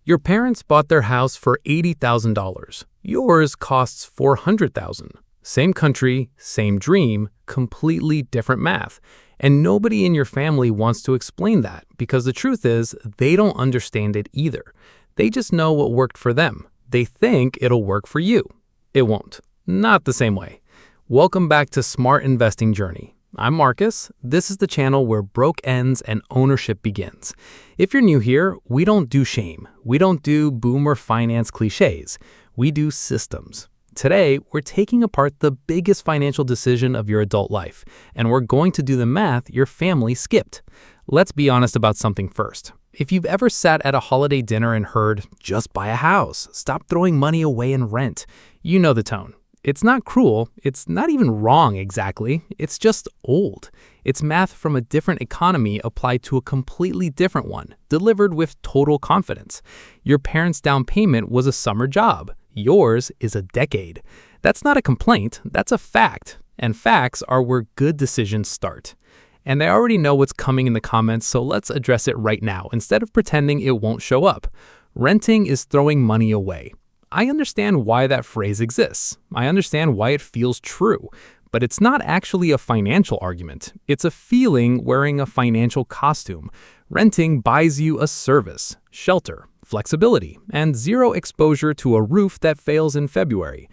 Your parents bought their house for $80,000. Yours costs $400,000. Same country, same dream, completely different math. And nobody in your family wants to explain that because the truth is they don't understand it either. They just know what worked for them. They think it'll work for you. It won't. Not the same way. Welcome back to Smart Investing Journey. I'm Marcus. This is the channel where broke ends and ownership begins. If you're new here, we don't do shame. We don't do boomer finance cliches. We do systems. Today, we're taking apart the biggest financial decision of your adult life, and we're going to do the math your family skipped. Let's be honest about something first. If you've ever sat at a holiday dinner and heard, "Just buy a house, stop throwing money away in rent," you know the tone. It's not cruel, it's not even wrong exactly, it's just old. It's math from a different economy applied to a completely different one, delivered with total confidence. Your parents' down payment was a summer job. Yours is a decade. That's not a complaint, that's a fact. And facts are where good decisions start. And I already know what's coming in the comments, so let's address it right now instead of pretending it won't show up. Renting is throwing money away. I understand why that phrase exists. I understand why it feels true. But it's not actually a financial argument. It's a feeling wearing a financial costume. Renting buys you a service, shelter, flexibility, and zero exposure to a roof that fails in February.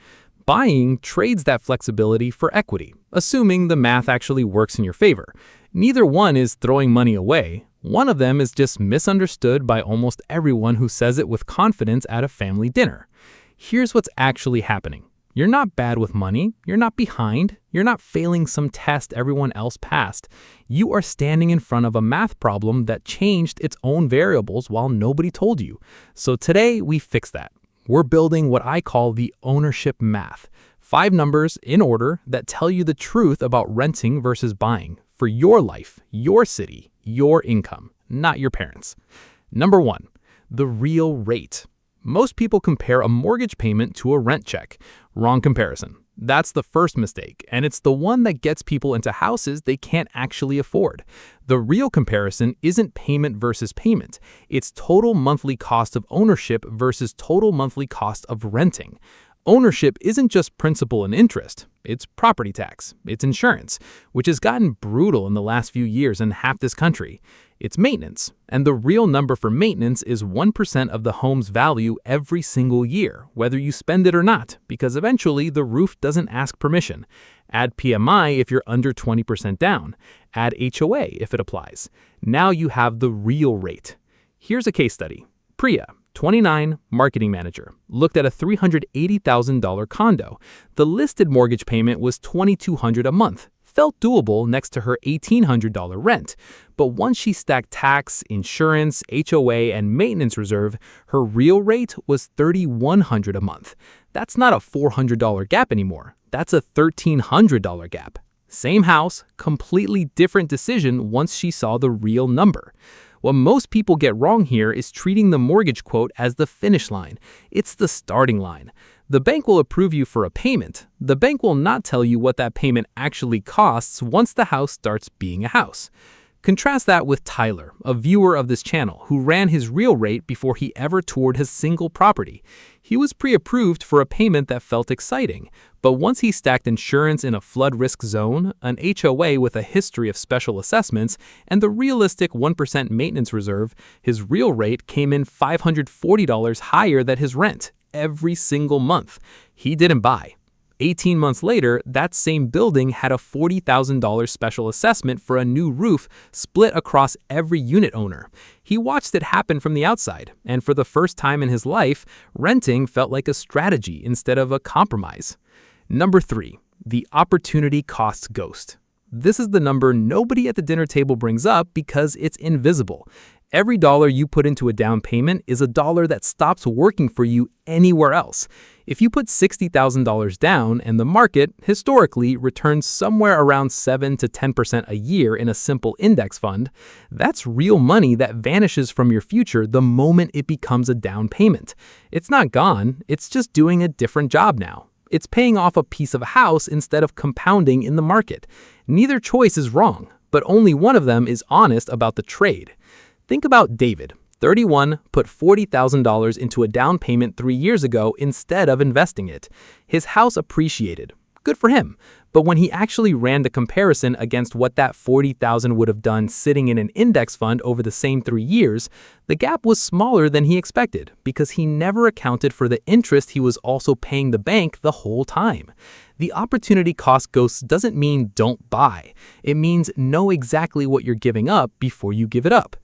Buying trades that flexibility for equity, assuming the math actually works in your favor. Neither one is throwing money away. One of them is just misunderstood by almost everyone who says it with confidence at a family dinner. Here's what's actually happening. You're not bad with money. You're not behind. You're not failing some test everyone else passed. You are standing in front of a math problem that changed its own variables while nobody told you. So today we fix that. We're building what I call the ownership math. 5 numbers in order that tell you the truth about renting versus buying for your life, your city, your income, not your parents. Number 1, the real rate. Most people compare a mortgage payment to a rent check. Wrong comparison. That's the first mistake, and it's the one that gets people into houses they can't actually afford. The real comparison isn't payment versus payment. It's total monthly cost of ownership versus total monthly cost of renting. Ownership isn't just principal and interest. It's property tax. It's insurance, which has gotten brutal in the last few years in half this country. It's maintenance, and the real number for maintenance is 1% of the home's value every single year, whether you spend it or not, because eventually the roof doesn't ask permission. Add PMI if you're under 20% down. Add HOA if it applies. Now you have the real rate. Here's a case study. Priya, 29, marketing manager, looked at a $380,000 condo. The listed mortgage payment was $2,200 a month. Felt doable next to her $1,800 rent. But once she stacked tax, insurance, HOA, and maintenance reserve, her real rate was $3,100 a month. That's not a $400 gap anymore. That's a $1,300 gap. Same house, completely different decision once she saw the real number. What most people get wrong here is treating the mortgage quote as the finish line. It's the starting line. The bank will approve you for a payment. The bank will not tell you what that payment actually costs once the house starts being a house. Contrast that with Tyler, a viewer of this channel, who ran his real rate before he ever toured his single property. He was pre-approved for a payment that felt exciting, but once he stacked insurance in a flood risk zone, an HOA with a history of special assessments, and the realistic 1% maintenance reserve, his real rate came in $540 higher than his rent every single month. He didn't buy. 18 months later, that same building had a $40,000 special assessment for a new roof split across every unit owner. He watched it happen from the outside, and for the first time in his life, renting felt like a strategy instead of a compromise. Number 3, the opportunity cost ghost. This is the number nobody at the dinner table brings up because it's invisible. Every dollar you put into a down payment is a dollar that stops working for you anywhere else. If you put $60,000 down and the market, historically, returns somewhere around 7 to 10% a year in a simple index fund, that's real money that vanishes from your future the moment it becomes a down payment. It's not gone, it's just doing a different job now. It's paying off a piece of a house instead of compounding in the market. Neither choice is wrong, but only one of them is honest about the trade. Think about David, 31 put $40,000 into a down payment 3 years ago instead of investing it. His house appreciated. Good for him. But when he actually ran the comparison against what that $40,000 would have done sitting in an index fund over the same 3 years, the gap was smaller than he expected because he never accounted for the interest he was also paying the bank the whole time. The opportunity cost ghost doesn't mean don't buy. It means know exactly what you're giving up before you give it up.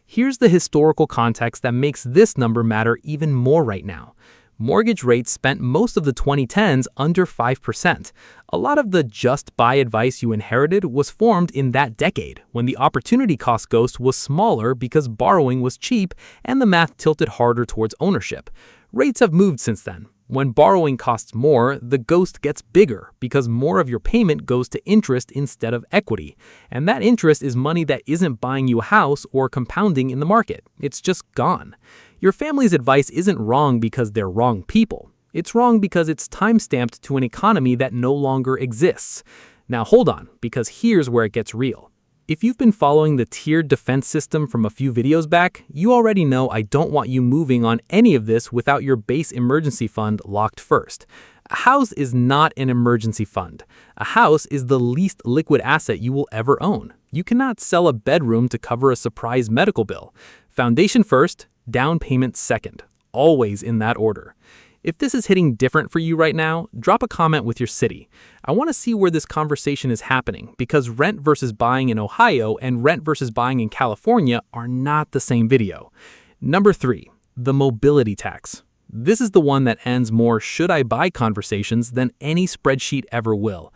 Here's the historical context that makes this number matter even more right now. Mortgage rates spent most of the 2010s under 5%. A lot of the just buy advice you inherited was formed in that decade, when the opportunity cost ghost was smaller because borrowing was cheap and the math tilted harder towards ownership. Rates have moved since then. When borrowing costs more, the ghost gets bigger because more of your payment goes to interest instead of equity. And that interest is money that isn't buying you a house or compounding in the market. It's just gone. Your family's advice isn't wrong because they're wrong people. It's wrong because it's time-stamped to an economy that no longer exists. Now hold on, because here's where it gets real. If you've been following the tiered defense system from a few videos back, you already know I don't want you moving on any of this without your base emergency fund locked first. A house is not an emergency fund. A house is the least liquid asset you will ever own. You cannot sell a bedroom to cover a surprise medical bill. Foundation first, down payment second. Always in that order. If this is hitting different for you right now, drop a comment with your city. I want to see where this conversation is happening because rent versus buying in Ohio and rent versus buying in California are not the same video. Number 3, the mobility tax. This is the one that ends more should I buy conversations than any spreadsheet ever will.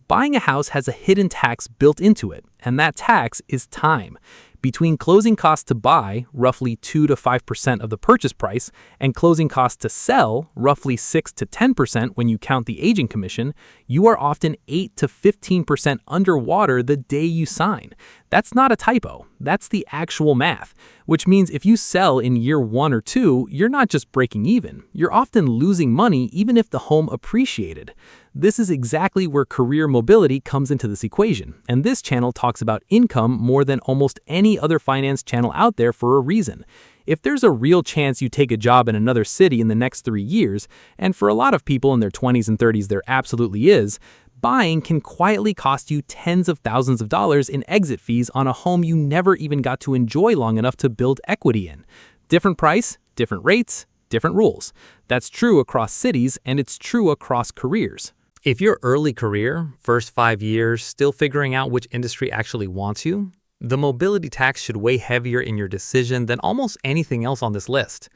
Buying a house has a hidden tax built into it, and that tax is time. Between closing costs to buy, roughly 2 to 5% of the purchase price, and closing costs to sell, roughly 6 to 10% when you count the agent commission, you are often 8 to 15% underwater the day you sign. That's not a typo. That's the actual math, which means if you sell in year 1 or 2, you're not just breaking even. You're often losing money even if the home appreciated. This is exactly where career mobility comes into this equation, and this channel talks about income more than almost any other finance channel out there for a reason. If there's a real chance you take a job in another city in the next 3 years, and for a lot of people in their 20s and 30s there absolutely is, buying can quietly cost you tens of thousands of dollars in exit fees on a home you never even got to enjoy long enough to build equity in. Different price, different rates, different rules. That's true across cities, and it's true across careers. If your early career, first 5 years, still figuring out which industry actually wants you, the mobility tax should weigh heavier in your decision than almost anything else on this list.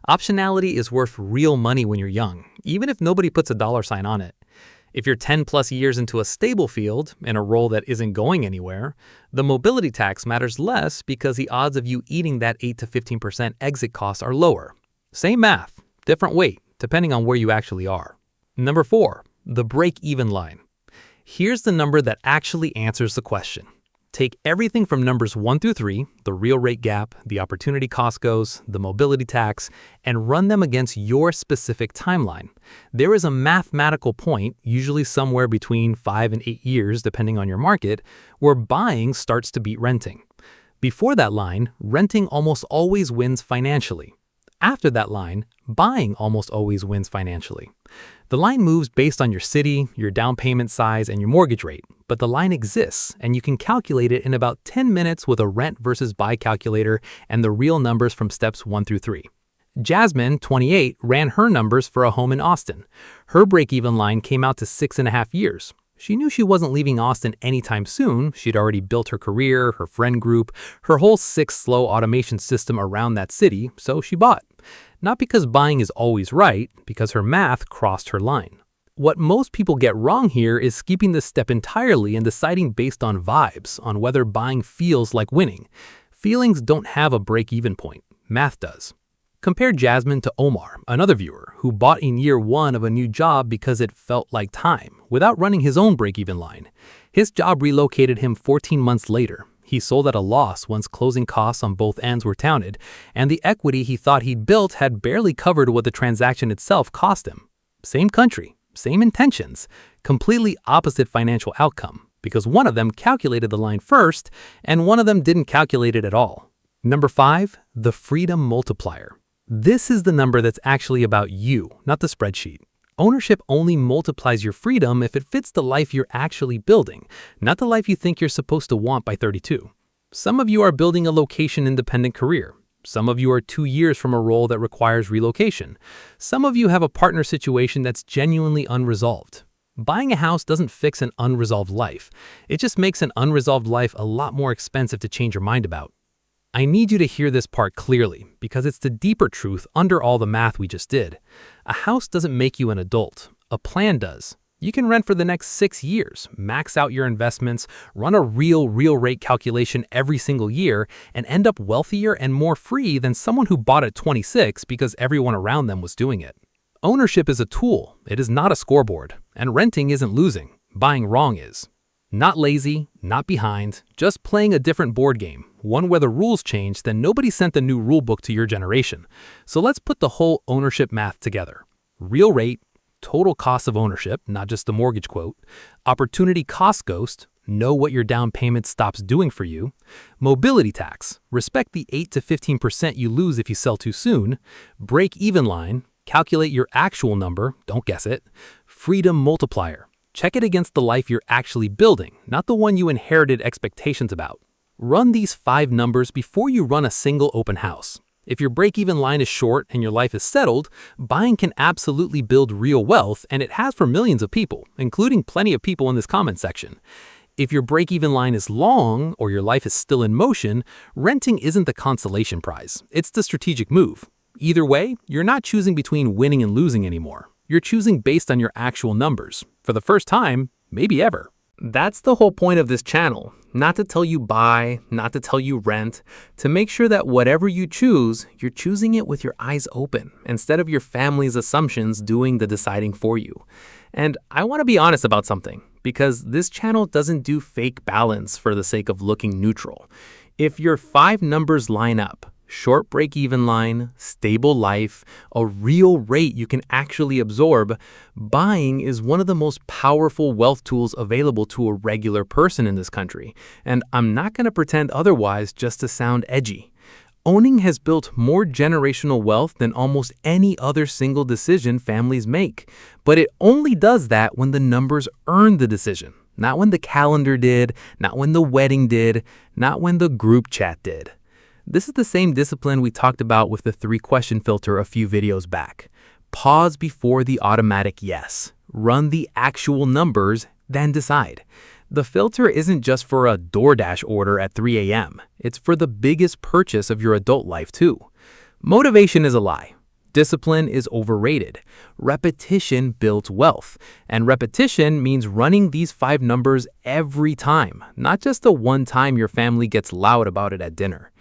Optionality is worth real money when you're young, even if nobody puts a dollar sign on it. If you're 10 plus years into a stable field, in a role that isn't going anywhere, the mobility tax matters less because the odds of you eating that 8 to 15% exit costs are lower. Same math, different weight, depending on where you actually are. Number 4. The break-even line. Here's the number that actually answers the question. Take everything from numbers 1 through 3, the real rate gap, the opportunity cost goes, the mobility tax, and run them against your specific timeline. There is a mathematical point, usually somewhere between 5 and 8 years depending on your market, where buying starts to beat renting. Before that line, renting almost always wins financially. After that line, buying almost always wins financially. The line moves based on your city, your down payment size, and your mortgage rate, but the line exists, and you can calculate it in about 10 minutes with a rent versus buy calculator and the real numbers from steps 1 through 3. Jasmine, 28, ran her numbers for a home in Austin. Her break-even line came out to 6.5 years. She knew she wasn't leaving Austin anytime soon. She'd already built her career, her friend group, her whole 6-slow automation system around that city, so she bought. Not because buying is always right, because her math crossed her line. What most people get wrong here is skipping this step entirely and deciding based on vibes, on whether buying feels like winning. Feelings don't have a break-even point. Math does. Compare Jasmine to Omar, another viewer, who bought in year 1 of a new job because it felt like time, without running his own break-even line. His job relocated him 14 months later. He sold at a loss once closing costs on both ends were counted, and the equity he thought he'd built had barely covered what the transaction itself cost him. Same country, same intentions, completely opposite financial outcome, because one of them calculated the line first, and one of them didn't calculate it at all. Number 5, the freedom multiplier. This is the number that's actually about you, not the spreadsheet. Ownership only multiplies your freedom if it fits the life you're actually building, not the life you think you're supposed to want by 32. Some of you are building a location-independent career. Some of you are 2 years from a role that requires relocation. Some of you have a partner situation that's genuinely unresolved. Buying a house doesn't fix an unresolved life. It just makes an unresolved life a lot more expensive to change your mind about. I need you to hear this part clearly because it's the deeper truth under all the math we just did. A house doesn't make you an adult. A plan does. You can rent for the next 6 years, max out your investments, run a real rate calculation every single year, and end up wealthier and more free than someone who bought at 26 because everyone around them was doing it. Ownership is a tool. It is not a scoreboard. And renting isn't losing. Buying wrong is. Not lazy, not behind, just playing a different board game, one where the rules change, then nobody sent the new rule book to your generation. So let's put the whole ownership math together. Real rate, total cost of ownership, not just the mortgage quote, opportunity cost ghost, know what your down payment stops doing for you, mobility tax, respect the 8 to 15% you lose if you sell too soon, break-even line, calculate your actual number, don't guess it, freedom multiplier. Check it against the life you're actually building, not the one you inherited expectations about. Run these 5 numbers before you run a single open house. If your break-even line is short and your life is settled, buying can absolutely build real wealth, and it has for millions of people, including plenty of people in this comment section. If your break-even line is long or your life is still in motion, renting isn't the consolation prize. It's the strategic move. Either way, you're not choosing between winning and losing anymore. You're choosing based on your actual numbers. For the first time, maybe ever. That's the whole point of this channel. Not to tell you buy, not to tell you rent, to make sure that whatever you choose, you're choosing it with your eyes open, instead of your family's assumptions doing the deciding for you. And I want to be honest about something, because this channel doesn't do fake balance for the sake of looking neutral. If your 5 numbers line up, short break-even line, stable life, a real rate you can actually absorb, buying is one of the most powerful wealth tools available to a regular person in this country. And I'm not going to pretend otherwise just to sound edgy. Owning has built more generational wealth than almost any other single decision families make. But it only does that when the numbers earn the decision. Not when the calendar did, not when the wedding did, not when the group chat did. This is the same discipline we talked about with the 3-question filter a few videos back. Pause before the automatic yes. Run the actual numbers, then decide. The filter isn't just for a DoorDash order at 3 a.m. It's for the biggest purchase of your adult life too. Motivation is a lie. Discipline is overrated. Repetition builds wealth. And repetition means running these 5 numbers every time, not just the one time your family gets loud about it at dinner.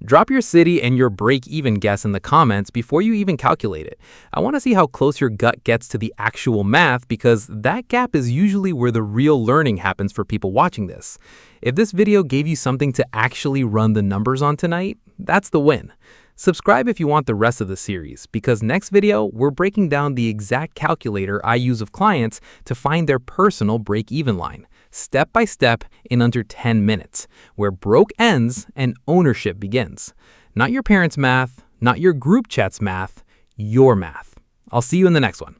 Drop your city and your break-even guess in the comments before you even calculate it. I want to see how close your gut gets to the actual math, because that gap is usually where the real learning happens for people watching this. If this video gave you something to actually run the numbers on tonight, that's the win. Subscribe if you want the rest of the series, because next video, we're breaking down the exact calculator I use with clients to find their personal break-even line, step by step in under 10 minutes, where broke ends and ownership begins. Not your parents' math, not your group chat's math, your math. I'll see you in the next one.